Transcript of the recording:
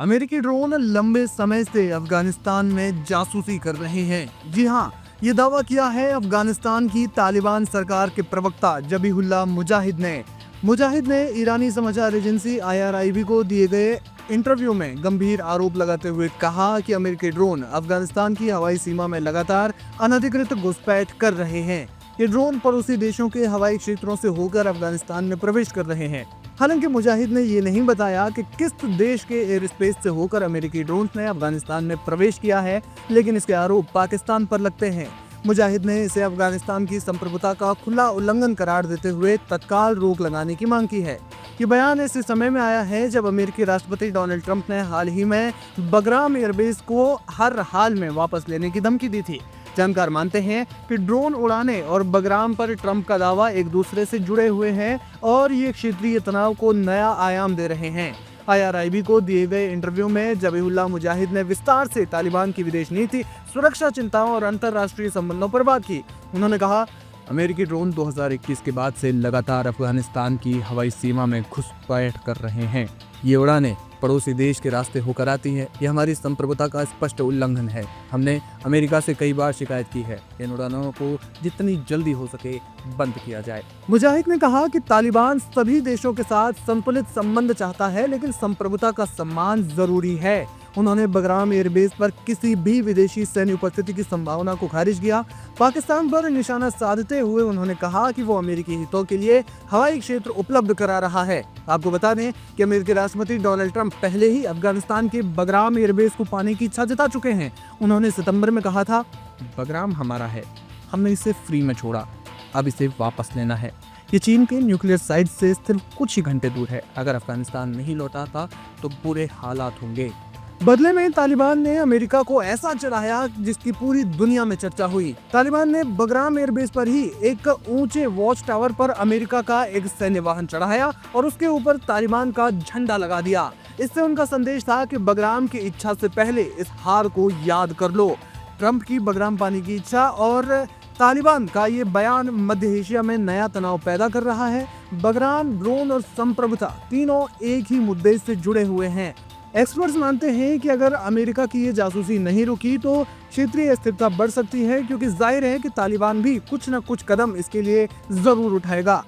अमेरिकी ड्रोन लंबे समय से अफगानिस्तान में जासूसी कर रहे हैं। जी हाँ, ये दावा किया है अफगानिस्तान की तालिबान सरकार के प्रवक्ता जबीहुल्लाह मुजाहिद ने ईरानी समाचार एजेंसी IRIB को दिए गए इंटरव्यू में गंभीर आरोप लगाते हुए कहा कि अमेरिकी ड्रोन अफगानिस्तान की हवाई सीमा में लगातार अनधिकृत घुसपैठ कर रहे हैं। ये ड्रोन पड़ोसी देशों के हवाई क्षेत्रों से होकर अफगानिस्तान में प्रवेश कर रहे हैं। हालांकि मुजाहिद ने ये नहीं बताया कि किस देश के एयर स्पेस से होकर अमेरिकी ड्रोन ने अफगानिस्तान में प्रवेश किया है, लेकिन इसके आरोप पाकिस्तान पर लगते हैं। मुजाहिद ने इसे अफगानिस्तान की संप्रभुता का खुला उल्लंघन करार देते हुए तत्काल रोक लगाने की मांग की है। ये बयान ऐसे समय में आया है जब अमेरिकी राष्ट्रपति डोनाल्ड ट्रंप ने हाल ही में बगराम एयरबेस को हर हाल में वापस लेने की धमकी दी थी। जानकार मानते हैं कि ड्रोन उड़ाने और बगराम पर ट्रंप का दावा एक दूसरे से जुड़े हुए हैं और ये क्षेत्रीय तनाव को नया आयाम दे रहे हैं। IRIB को दिए गए इंटरव्यू में जबीहुल्लाह मुजाहिद ने विस्तार से तालिबान की विदेश नीति, सुरक्षा चिंताओं और अंतर्राष्ट्रीय संबंधों पर बात की। उन्होंने कहा, अमेरिकी ड्रोन 2021 के बाद से लगातार अफगानिस्तान की हवाई सीमा में घुसपैठ कर रहे हैं। ये उड़ानें पड़ोसी देश के रास्ते होकर आती है। यह हमारी संप्रभुता का स्पष्ट उल्लंघन है। हमने अमेरिका से कई बार शिकायत की है। इन उड़ानों को जितनी जल्दी हो सके बंद किया जाए। मुजाहिद ने कहा कि तालिबान सभी देशों के साथ संतुलित संबंध चाहता है, लेकिन संप्रभुता का सम्मान जरूरी है। उन्होंने बगराम एयरबेस पर किसी भी विदेशी सैन्य उपस्थिति की संभावना को खारिज किया। पाकिस्तान पर निशाना साधते हुए उन्होंने कहा कि वो अमेरिकी हितों के लिए हवाई क्षेत्र उपलब्ध करा रहा है। आपको बता दें कि अमेरिकी राष्ट्रपति डोनाल्ड ट्रंप पहले ही अफगानिस्तान के बगराम एयरबेस को पाने की इच्छा जता चुके हैं। उन्होंने सितंबर में कहा था, बगराम हमारा है, हमने इसे फ्री में छोड़ा, अब इसे वापस लेना है। ये चीन के न्यूक्लियर साइट से सिर्फ कुछ ही घंटे दूर है। अगर अफगानिस्तान नहीं लौटाता तो बुरे हालात होंगे। बदले में तालिबान ने अमेरिका को ऐसा चढ़ाया जिसकी पूरी दुनिया में चर्चा हुई। तालिबान ने बगराम एयरबेस पर ही एक ऊंचे वॉच टावर पर अमेरिका का एक सैन्य वाहन चढ़ाया और उसके ऊपर तालिबान का झंडा लगा दिया। इससे उनका संदेश था कि बगराम की इच्छा से पहले इस हार को याद कर लो। ट्रंप की बगराम पाने की इच्छा और तालिबान का ये बयान मध्य एशिया में नया तनाव पैदा कर रहा है। बगराम, ड्रोन और संप्रभुता तीनों एक ही मुद्दे से जुड़े हुए हैं। एक्सपर्ट्स मानते हैं कि अगर अमेरिका की ये जासूसी नहीं रुकी तो क्षेत्रीय स्थिरता बढ़ सकती है, क्योंकि जाहिर है कि तालिबान भी कुछ न कुछ कदम इसके लिए जरूर उठाएगा।